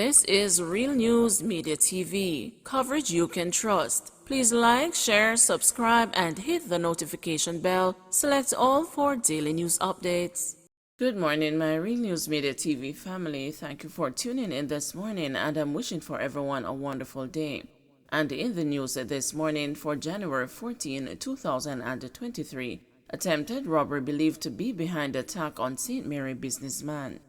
This is Real News Media TV, coverage you can trust. Please like, share, subscribe, and hit the notification bell. Select all for daily news updates. Good morning, my Real News Media TV family. Thank you for tuning in this morning, and I'm wishing for everyone a wonderful day. And in the news this morning for January 14, 2023, attempted robbery believed to be behind attack on St. Mary businessman.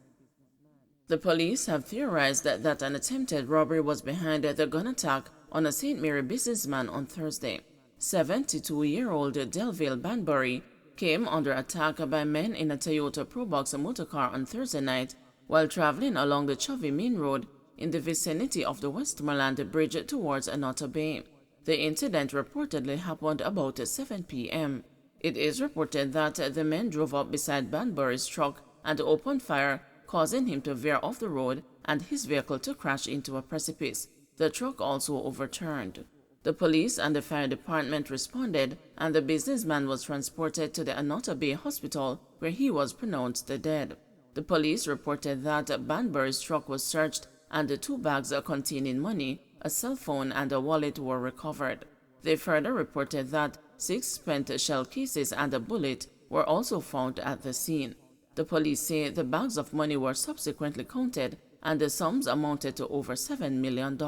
The police have theorized that an attempted robbery was behind the gun attack on a St. Mary businessman on Thursday. 72-year-old Delville Banbury came under attack by men in a Toyota Probox motorcar on Thursday night while traveling along the Chovy Main Road in the vicinity of the Westmoreland Bridge towards Onoto Bay. The incident reportedly happened about 7 p.m. It is reported that the men drove up beside Banbury's truck and opened fire, causing him to veer off the road and his vehicle to crash into a precipice. The truck also overturned. The police and the fire department responded, and the businessman was transported to the Onoto Bay Hospital, where he was pronounced dead. The police reported that Banbury's truck was searched and the 2 bags containing money, a cell phone, and a wallet were recovered. They further reported that 6 spent shell cases and a bullet were also found at the scene. The police say the bags of money were subsequently counted and the sums amounted to over $7 million.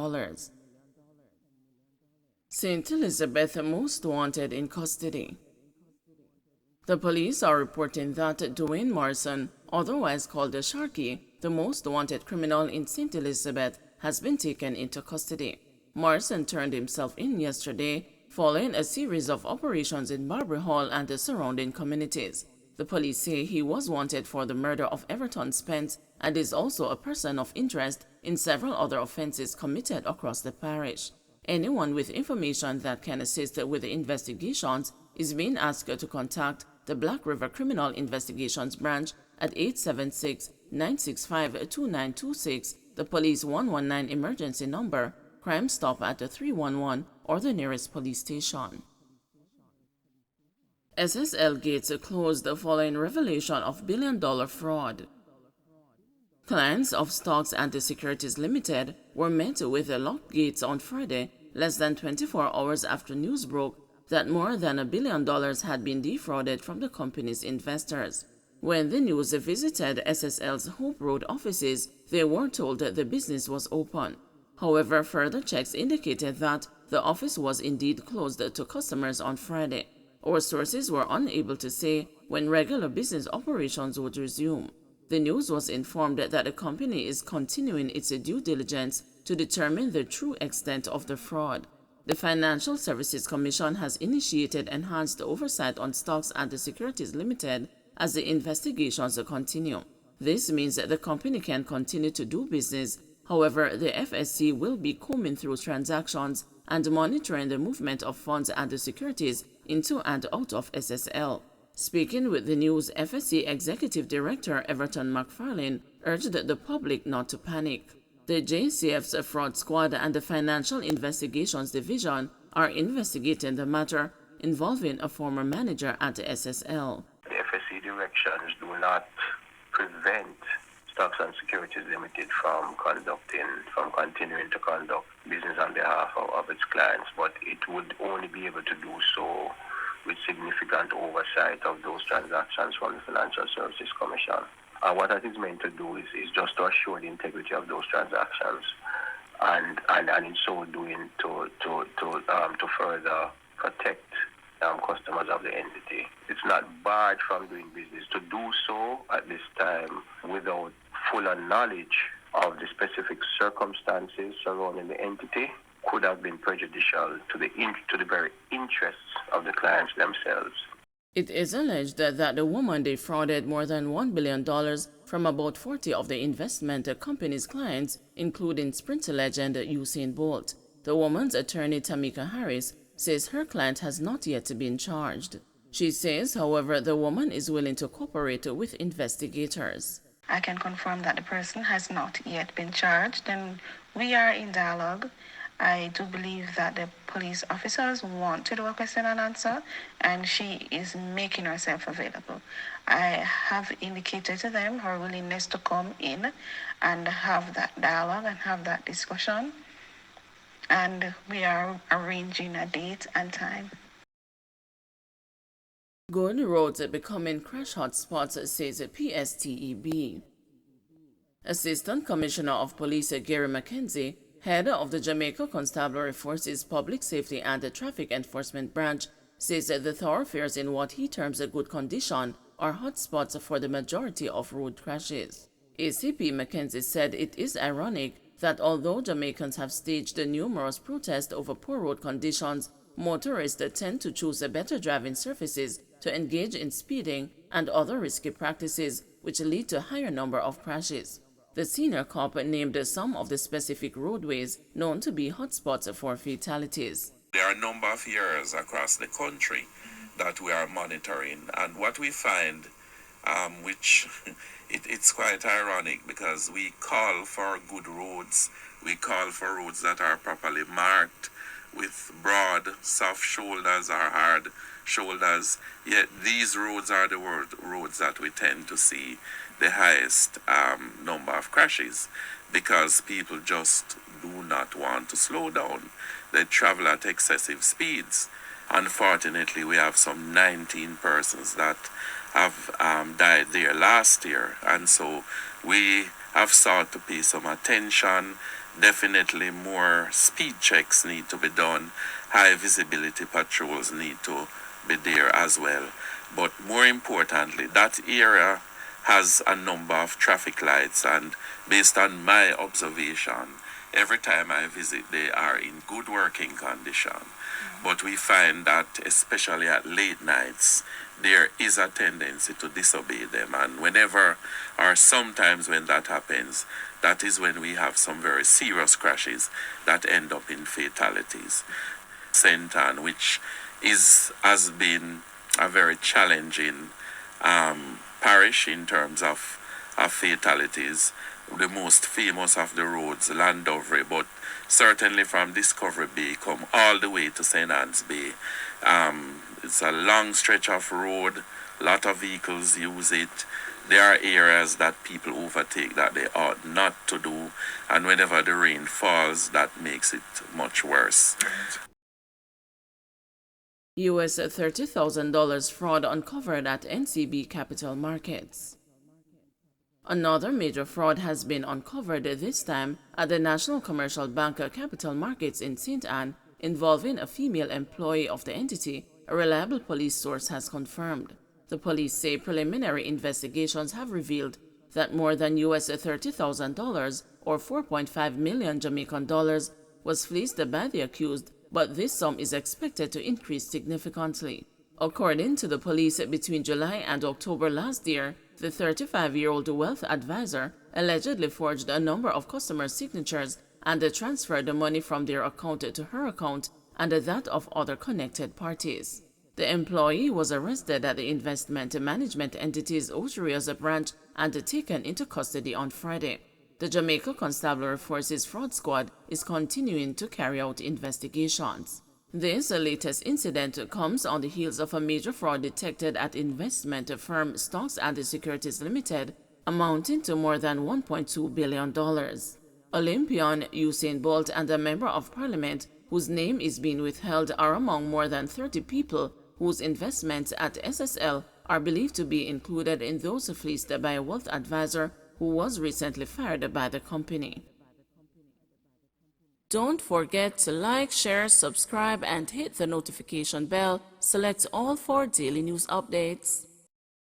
St. Elizabeth most wanted in custody. The police are reporting that Dwayne Morrison, otherwise called the Sharky, the most wanted criminal in St. Elizabeth, has been taken into custody. Morrison turned himself in yesterday following a series of operations in Barbary Hall and the surrounding communities. The police say he was wanted for the murder of Everton Spence and is also a person of interest in several other offenses committed across the parish. Anyone with information that can assist with the investigations is being asked to contact the Black River Criminal Investigations Branch at 876-965-2926, the police 119 emergency number, Crime Stop at 311, or the nearest police station. SSL gates closed following revelation of billion-dollar fraud. Clients of stocks and the Securities Limited were met with locked gates on Friday, less than 24 hours after news broke that more than $1 billion had been defrauded from the company's investors. When the news visited SSL's Hope Road offices, they were told that the business was open. However, further checks indicated that the office was indeed closed to customers on Friday. Our sources were unable to say when regular business operations would resume. The news was informed that the company is continuing its due diligence to determine the true extent of the fraud. The Financial Services Commission has initiated enhanced oversight on stocks and the Securities Limited as the investigations continue. This means that the company can continue to do business. However, the FSC will be combing through transactions and monitoring the movement of funds and the securities into and out of SSL. Speaking with the news, FSC Executive Director Everton McFarlane urged the public not to panic. The JCF's fraud squad and the Financial Investigations Division are investigating the matter involving a former manager at SSL. The FSC directions do not prevent Stocks and Securities Limited from continuing to conduct business on behalf of its clients, but it would only be able to do so with significant oversight of those transactions from the Financial Services Commission. What that is meant to do is just to assure the integrity of those transactions, and in so doing to further protect customers of the entity. It's not barred from doing business. To do so at this time without fuller knowledge of the specific circumstances surrounding the entity could have been prejudicial to the very interests of the clients themselves. It is alleged that the woman defrauded more than $1 billion from about 40 of the investment company's clients, including Sprinter legend Usain Bolt. The woman's attorney, Tamika Harris, says her client has not yet been charged. She says, however, the woman is willing to cooperate with investigators. I can confirm that the person has not yet been charged, and we are in dialogue I do believe that the police officers want to do a question and answer, and she is making herself available. I have indicated to them her willingness to come in and have that dialogue and have that discussion, and we are arranging a date and time. Good roads are becoming crash hotspots, says PSTEB. Assistant Commissioner of Police Gary McKenzie, head of the Jamaica Constabulary Forces Public Safety and Traffic Enforcement Branch, says that the thoroughfares in what he terms a good condition are hotspots for the majority of road crashes. ACP McKenzie said it is ironic that although Jamaicans have staged numerous protests over poor road conditions, motorists tend to choose better driving surfaces to engage in speeding and other risky practices, which lead to a higher number of crashes. The senior cop named some of the specific roadways known to be hotspots for fatalities. There are a number of areas across the country that we are monitoring, and what we find, which it's quite ironic, because we call for good roads, we call for roads that are properly marked with broad, soft shoulders or hard shoulders, yet these roads are the roads that we tend to see the highest number of crashes, because people just do not want to slow down. They travel at excessive speeds. Unfortunately, we have some 19 persons that have died there last year, and so we have sought to pay some attention. Definitely more speed checks need to be done. High visibility patrols need to be there as well. But more importantly, that area has a number of traffic lights, and based on my observation, every time I visit, they are in good working condition. But we find that, especially at late nights, there is a tendency to disobey them. And whenever, or sometimes when that happens, that is when we have some very serious crashes that end up in fatalities. Sentan, which has been a very challenging parish in terms of fatalities. The most famous of the roads, Landovery, but certainly from Discovery Bay come all the way to St. Anne's Bay. It's a long stretch of road, a lot of vehicles use it. There are areas that people overtake that they ought not to do, and whenever the rain falls, that makes it much worse. US $30,000 fraud uncovered at NCB Capital Markets. Another major fraud has been uncovered, this time at the National Commercial Bank Capital Markets in St. Anne, involving a female employee of the entity, a reliable police source has confirmed. The police say preliminary investigations have revealed that more than US $30,000 or 4.5 million Jamaican dollars was fleeced by the accused, but this sum is expected to increase significantly. According to the police, between July and October last year, the 35-year-old wealth advisor allegedly forged a number of customer signatures and transferred the money from their account to her account and that of other connected parties. The employee was arrested at the investment management entity's Osheria's branch and taken into custody on Friday. The Jamaica Constabulary Forces Fraud Squad is continuing to carry out investigations. This latest incident comes on the heels of a major fraud detected at investment firm Stocks and Securities Limited, amounting to more than $1.2 billion. Olympian Usain Bolt and a member of parliament whose name is being withheld are among more than 30 people whose investments at SSL are believed to be included in those fleeced by a wealth advisor who was recently fired by the company. Don't forget to like, share, subscribe, and hit the notification bell. Select all for daily news updates.